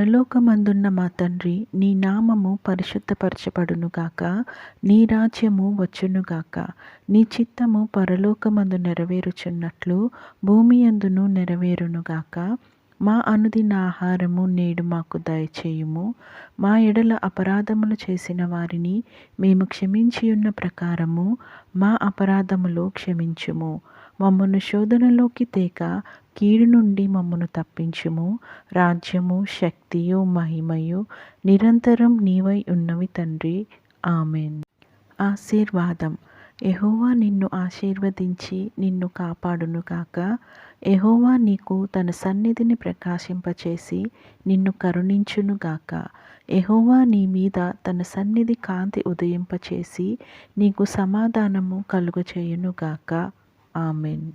పరలోకమందున్న మా తండ్రి, నీ నామము పరిశుద్ధపరచబడునుగాక. నీ రాజ్యము వచ్చునుగాక. నీ చిత్తము పరలోకమందు నెరవేరుచున్నట్లు భూమి యందును నెరవేరునుగాక. మా అనుదిన ఆహారము నేడు మాకు దయచేయుము. మా ఎడల అపరాధములు చేసిన వారిని మేము క్షమించియున్న ప్రకారము మా అపరాధములు క్షమించుము. మమ్మను శోధనలోకి తేక కీడు నుండి మమ్మను తప్పించుము. రాజ్యము, శక్తియు, మహిమయు నిరంతరం నీవై ఉన్నవి తండ్రి. ఆమెన్. ఆశీర్వాదం. యెహోవా నిన్ను ఆశీర్వదించి నిన్ను కాపాడునుగాక. యెహోవా నీకు తన సన్నిధిని ప్రకాశింపచేసి నిన్ను కరుణించునుగాక. యెహోవా నీ మీద తన సన్నిధి కాంతి ఉదయింపచేసి నీకు సమాధానము కలుగచేయునుగాక. ఆమెన్.